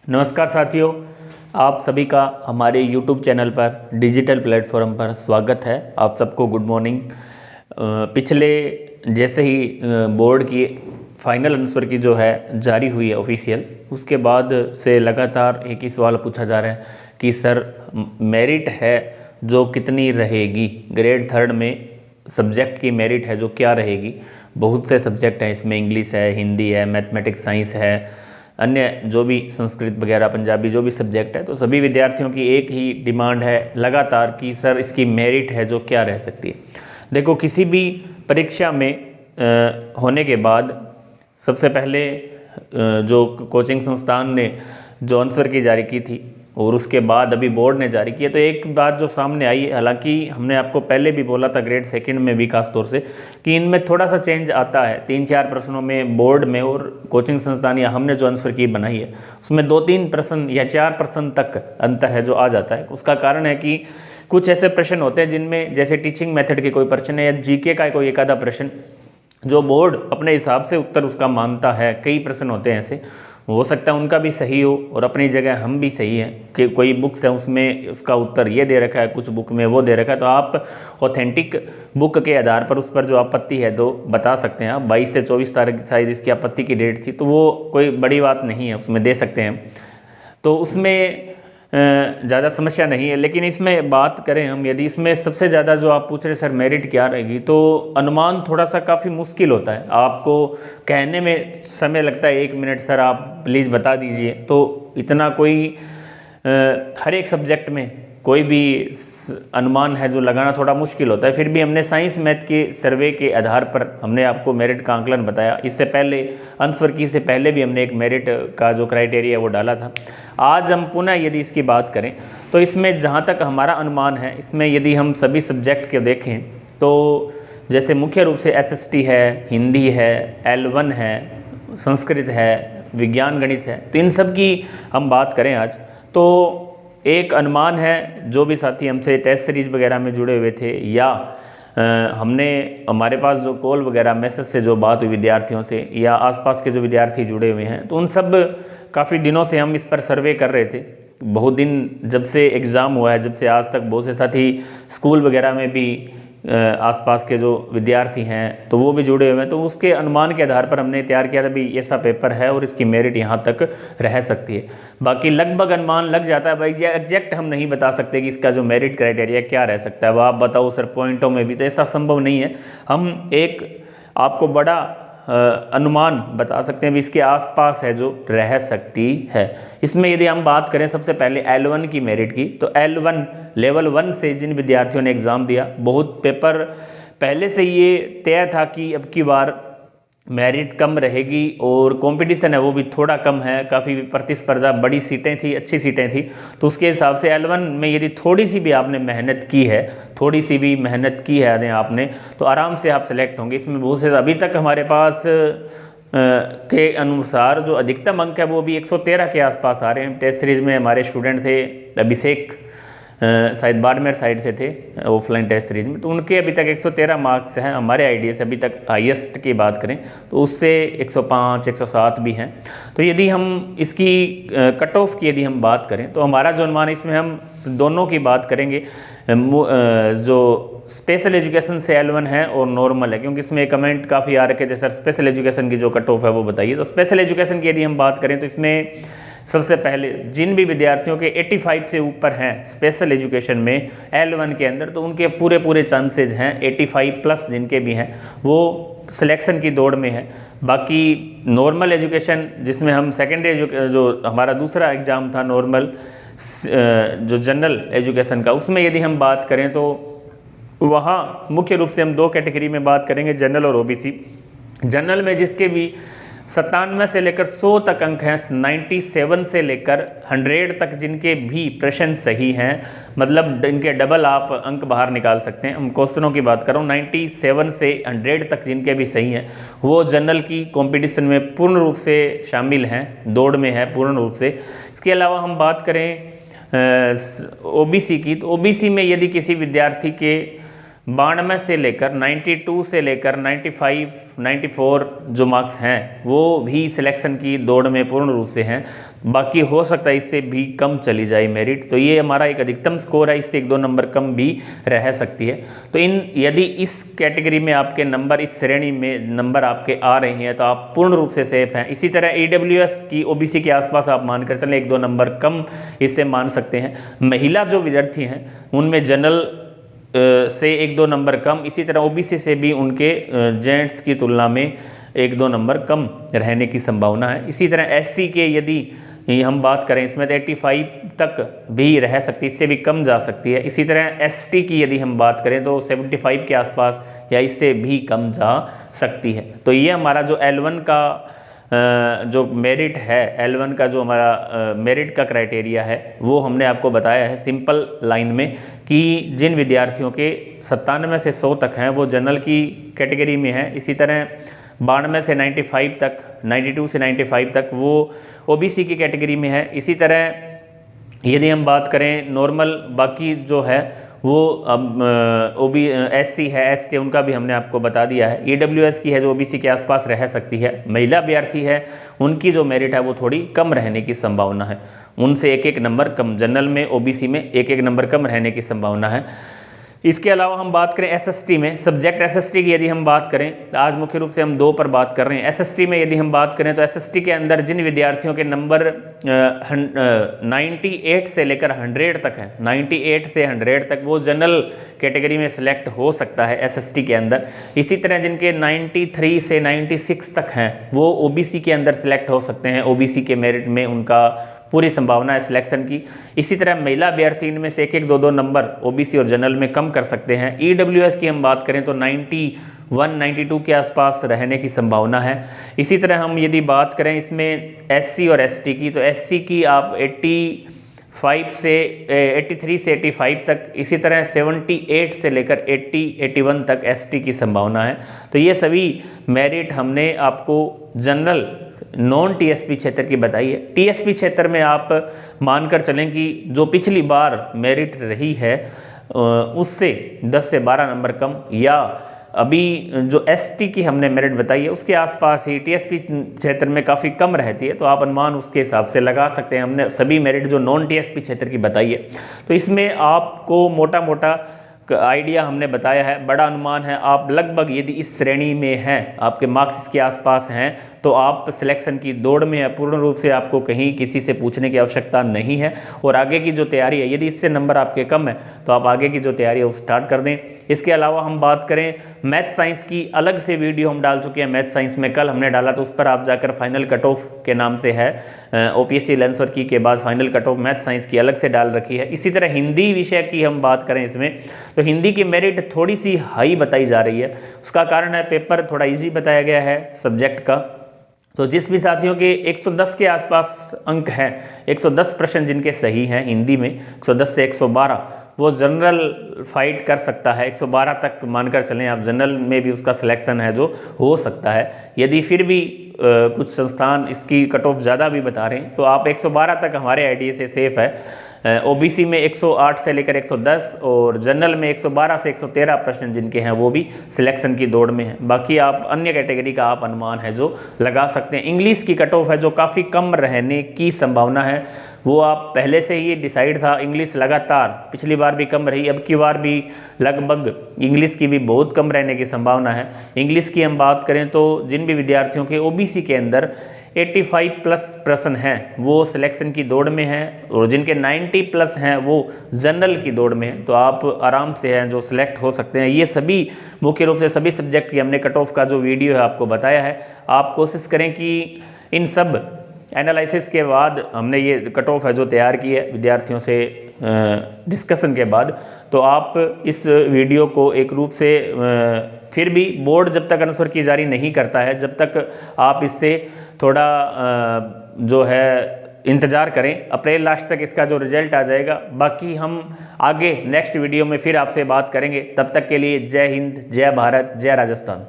नमस्कार साथियों, आप सभी का हमारे YouTube चैनल पर डिजिटल प्लेटफॉर्म पर स्वागत है। आप सबको गुड मॉर्निंग। पिछले जैसे ही बोर्ड की फाइनल आंसर की जो है जारी हुई है ऑफिशियल, उसके बाद से लगातार एक ही सवाल पूछा जा रहा है कि सर मेरिट है जो कितनी रहेगी, ग्रेड थर्ड में सब्जेक्ट की मेरिट है जो क्या रहेगी। बहुत से सब्जेक्ट हैं इसमें, इंग्लिश है, हिंदी है, मैथमेटिक्स, साइंस है, अन्य जो भी संस्कृत वगैरह पंजाबी जो भी सब्जेक्ट है। तो सभी विद्यार्थियों की एक ही डिमांड है लगातार कि सर इसकी मेरिट है जो क्या रह सकती है। देखो, किसी भी परीक्षा में होने के बाद सबसे पहले जो कोचिंग संस्थान ने जो आंसर की जारी की थी और उसके बाद अभी बोर्ड ने जारी किया, तो एक बात जो सामने आई है, हालांकि हमने आपको पहले भी बोला था ग्रेड सेकंड में भी खास तौर से कि इनमें थोड़ा सा चेंज आता है। 3-4 प्रश्नों में बोर्ड में और कोचिंग संस्थान या हमने जो आंसर की बनाई है उसमें 2-3 प्रश्न या 4 प्रश्न तक अंतर है जो आ जाता है। उसका कारण है कि कुछ ऐसे प्रश्न होते हैं जिनमें जैसे टीचिंग मेथड के कोई प्रश्न है या जीके का कोई एक आधा प्रश्न जो बोर्ड अपने हिसाब से उत्तर उसका मानता है। कई प्रश्न होते हैं ऐसे, हो सकता है उनका भी सही हो और अपनी जगह हम भी सही हैं कि कोई बुक्स है उसमें उसका उत्तर ये दे रखा है, कुछ बुक में वो दे रखा है। तो आप ऑथेंटिक बुक के आधार पर उस पर जो आपत्ति है तो बता सकते हैं। आप 22 से 24 तारीख शायद इसकी आपत्ति की डेट थी, तो वो कोई बड़ी बात नहीं है, उसमें दे सकते हैं। तो उसमें ज़्यादा समस्या नहीं है। लेकिन इसमें बात करें हम, यदि इसमें सबसे ज़्यादा जो आप पूछ रहे सर मेरिट क्या रहेगी, तो अनुमान थोड़ा सा काफ़ी मुश्किल होता है। आपको कहने में समय लगता है 1 मिनट, सर आप प्लीज़ बता दीजिए। तो इतना कोई हर एक सब्जेक्ट में कोई भी अनुमान है जो लगाना थोड़ा मुश्किल होता है। फिर भी हमने साइंस मैथ के सर्वे के आधार पर हमने आपको मेरिट का आंकलन बताया। इससे पहले आंसर की से पहले भी हमने एक मेरिट का जो क्राइटेरिया वो डाला था। आज हम पुनः यदि इसकी बात करें तो इसमें जहाँ तक हमारा अनुमान है, इसमें यदि हम सभी सब्जेक्ट के देखें तो जैसे मुख्य रूप से SST है, हिंदी है, L1 है, संस्कृत है, विज्ञान गणित है, तो इन सब की हम बात करें आज, तो एक अनुमान है जो भी साथी हमसे टेस्ट सीरीज वगैरह में जुड़े हुए थे या हमारे पास जो कॉल वगैरह मैसेज से जो बात हुई विद्यार्थियों से या आसपास के जो विद्यार्थी जुड़े हुए हैं, तो उन सब काफ़ी दिनों से हम इस पर सर्वे कर रहे थे। बहुत दिन जब से एग्ज़ाम हुआ है, जब से आज तक बहुत से साथी स्कूल वगैरह में भी आसपास के जो विद्यार्थी हैं तो वो भी जुड़े हुए हैं। तो उसके अनुमान के आधार पर हमने तैयार किया था भी ऐसा पेपर है और इसकी मेरिट यहाँ तक रह सकती है। बाकी लगभग अनुमान लग जाता है भाई, ये एग्जैक्ट हम नहीं बता सकते कि इसका जो मेरिट क्राइटेरिया क्या रह सकता है। वो आप बताओ सर पॉइंटों में भी, तो ऐसा संभव नहीं है। हम एक आपको बड़ा अनुमान बता सकते हैं भी इसके आसपास है जो रह सकती है। इसमें यदि हम बात करें सबसे पहले L1 की मेरिट की, तो L1 लेवल 1 से जिन विद्यार्थियों ने एग्ज़ाम दिया, बहुत पेपर पहले से ये तय था कि अब की बार मेरिट कम रहेगी और कंपटीशन है वो भी थोड़ा कम है, काफ़ी प्रतिस्पर्धा, बड़ी सीटें थी, अच्छी सीटें थी। तो उसके हिसाब से L1 में यदि थोड़ी सी भी आपने मेहनत की है, थोड़ी सी भी मेहनत की है आपने, तो आराम से आप सेलेक्ट होंगे। इसमें बहुत से अभी तक हमारे पास के अनुसार जो अधिकतम अंक है वो भी 113 के आसपास आ रहे हैं। टेस्ट सीरीज में हमारे स्टूडेंट थे अभिषेक, शायद बाड़मेर साइड से थे ऑफलाइन टेस्ट सीरीज में, तो उनके अभी तक 113 मार्क्स हैं। हमारे आईडी से अभी तक हाईएस्ट की बात करें तो उससे 105 107 भी हैं। तो यदि हम इसकी कट ऑफ की यदि हम बात करें तो हमारा जो अनुमान, इसमें हम दोनों की बात करेंगे, जो स्पेशल एजुकेशन से L1 है और नॉर्मल है, क्योंकि इसमें कमेंट काफ़ी आ रखे थे सर स्पेशल एजुकेशन की जो कट ऑफ है वो बताइए। तो स्पेशल एजुकेशन की यदि हम बात करें तो इसमें सबसे पहले जिन भी विद्यार्थियों के 85 से ऊपर हैं स्पेशल एजुकेशन में L1 के अंदर, तो उनके पूरे चांसेज हैं 85 प्लस जिनके भी हैं वो सिलेक्शन की दौड़ में है। बाकी नॉर्मल एजुकेशन जिसमें हम सेकेंडरी जो हमारा दूसरा एग्ज़ाम था नॉर्मल जो जनरल एजुकेशन का, उसमें यदि हम बात करें तो वहाँ मुख्य रूप से हम 2 कैटेगरी में बात करेंगे, जनरल और OBC। जनरल में जिसके भी 97 से लेकर 100 तक अंक हैं, 97 से लेकर 100 तक जिनके भी प्रश्न सही हैं, मतलब इनके डबल आप अंक बाहर निकाल सकते हैं। हम क्वेश्चनों की बात कर रहा हूँ, 97 से 100 तक जिनके भी सही हैं वो जनरल की कंपटीशन में पूर्ण रूप से शामिल हैं, दौड़ में है पूर्ण रूप से। इसके अलावा हम बात करें OBC की, तो OBC में यदि किसी विद्यार्थी के 92 से लेकर 92 से लेकर 95 94 जो मार्क्स हैं वो भी सिलेक्शन की दौड़ में पूर्ण रूप से हैं, बाकी हो सकता है इससे भी कम चली जाए मेरिट। तो ये हमारा एक अधिकतम स्कोर है, इससे 1-2 नंबर कम भी रह सकती है। तो यदि इस कैटेगरी में आपके नंबर, इस श्रेणी में नंबर आपके आ रहे हैं तो आप पूर्ण रूप से सेफ हैं। इसी तरह EWS की OBC के आसपास आप मानकर चलें 1-2 नंबर कम इससे मान सकते हैं। महिला जो विद्यार्थी हैं उनमें जनरल से 1-2 नंबर कम, इसी तरह OBC से भी उनके जेंट्स की तुलना में 1-2 नंबर कम रहने की संभावना है। इसी तरह SC के यदि हम बात करें इसमें तो 85 तक भी रह सकती है, इससे भी कम जा सकती है। इसी तरह ST की यदि हम बात करें तो 75 के आसपास या इससे भी कम जा सकती है। तो ये हमारा जो L1 का जो मेरिट है, L1 का जो हमारा मेरिट का क्राइटेरिया है वो हमने आपको बताया है सिंपल लाइन में कि जिन विद्यार्थियों के 97 से 100 तक हैं वो जनरल की कैटेगरी में है। इसी तरह 92 से 95 तक, 92 से 95 तक वो OBC की कैटेगरी में है। इसी तरह यदि हम बात करें नॉर्मल बाकी जो है वो अब SC है, ST उनका भी हमने आपको बता दिया है। EWS की है जो OBC के आसपास रह सकती है। महिला अभ्यर्थी है उनकी जो मेरिट है वो थोड़ी कम रहने की संभावना है, उनसे 1-1 नंबर कम, जनरल में OBC में 1-1 नंबर कम रहने की संभावना है। इसके अलावा हम बात करें SST में, सब्जेक्ट SST की यदि हम बात करें, आज मुख्य रूप से हम 2 पर बात कर रहे हैं। SST में यदि हम बात करें तो SST के अंदर जिन विद्यार्थियों के नंबर 98 से लेकर 100 तक है, 98 से 100 तक वो जनरल कैटेगरी में सिलेक्ट हो सकता है SST के अंदर। इसी तरह जिनके 93 से 96 तक हैं वो OBC के अंदर सिलेक्ट हो सकते हैं, OBC के मेरिट में उनका पूरी संभावना है सिलेक्शन की। इसी तरह महिला अभ्यर्थी इनमें से 1-1, 2-2 नंबर OBC और जनरल में कम कर सकते हैं। EWS की हम बात करें तो 91, 92 के आसपास रहने की संभावना है। इसी तरह हम यदि बात करें इसमें SC और ST की, तो SC की आप 83 से 85 तक, इसी तरह 78 से लेकर 81 तक ST की संभावना है। तो ये सभी मेरिट हमने आपको जनरल नॉन TSP क्षेत्र की बताई है। TSP क्षेत्र में आप मानकर चलें कि जो पिछली बार मेरिट रही है उससे 10 से 12 नंबर कम, या अभी जो ST की हमने मेरिट बताई है उसके आसपास ही TSP क्षेत्र में काफ़ी कम रहती है, तो आप अनुमान उसके हिसाब से लगा सकते हैं। हमने सभी मेरिट जो नॉन TSP क्षेत्र की बताई है, तो इसमें आपको मोटा मोटा आइडिया हमने बताया है, बड़ा अनुमान है। आप लगभग यदि इस श्रेणी में हैं, आपके मार्क्स इसके आसपास हैं, तो आप सिलेक्शन की दौड़ में है। पूर्ण रूप से आपको कहीं किसी से पूछने की आवश्यकता नहीं है। और आगे की जो तैयारी है, यदि इससे नंबर आपके कम है तो आप आगे की जो तैयारी है वो स्टार्ट कर दें। इसके अलावा हम बात करें मैथ साइंस की, अलग से वीडियो हम डाल चुके हैं मैथ साइंस में, कल हमने डाला, तो उस पर आप जाकर फाइनल कट ऑफ के नाम से है, OPSC लेंस और की के बाद final cut off math science की अलग से डाल रखी है। इसी तरह हिंदी विषय की हम बात करें इसमें, तो हिंदी की मेरिट थोड़ी सी हाई बताई जा रही है। उसका कारण है पेपर थोड़ा ईजी बताया गया है सब्जेक्ट का। तो जिस भी साथियों के 110 के आसपास अंक हैं, 110 प्रश्न जिनके सही हैं हिंदी में, 110 से 112, वो जनरल फाइट कर सकता है। 112 तक मानकर चलें आप, जनरल में भी उसका सिलेक्शन है जो हो सकता है। यदि फिर भी कुछ संस्थान इसकी कट ऑफ ज़्यादा भी बता रहे हैं तो आप 112 तक हमारे आइडिया से सेफ है। OBC में 108 से लेकर 110 और जनरल में 112 से 113 प्रश्न जिनके हैं वो भी सिलेक्शन की दौड़ में हैं। बाकी आप अन्य कैटेगरी का आप अनुमान है जो लगा सकते हैं। इंग्लिश की कट ऑफ है जो काफ़ी कम रहने की संभावना है, वो आप पहले से ही डिसाइड था। इंग्लिश लगातार पिछली बार भी कम रही, अब की बार भी लगभग इंग्लिश की भी बहुत कम रहने की संभावना है। इंग्लिश की हम बात करें तो जिन भी विद्यार्थियों के OBC के अंदर 85 प्लस प्रश्न हैं वो सिलेक्शन की दौड़ में हैं, और जिनके 90 प्लस हैं वो जनरल की दौड़ में हैं, तो आप आराम से हैं जो सिलेक्ट हो सकते हैं। ये सभी मुख्य रूप से सभी सब्जेक्ट की हमने कट ऑफ का जो वीडियो है आपको बताया है। आप कोशिश करें कि इन सब एनालिसिस के बाद हमने ये कट ऑफ है जो तैयार की है विद्यार्थियों से डिस्कशन के बाद, तो आप इस वीडियो को एक रूप से फिर भी बोर्ड जब तक अनुसार की जारी नहीं करता है, जब तक आप इससे थोड़ा जो है इंतज़ार करें। अप्रैल लास्ट तक इसका जो रिजल्ट आ जाएगा। बाकी हम आगे नेक्स्ट वीडियो में फिर आपसे बात करेंगे। तब तक के लिए जय हिंद, जय भारत, जय राजस्थान।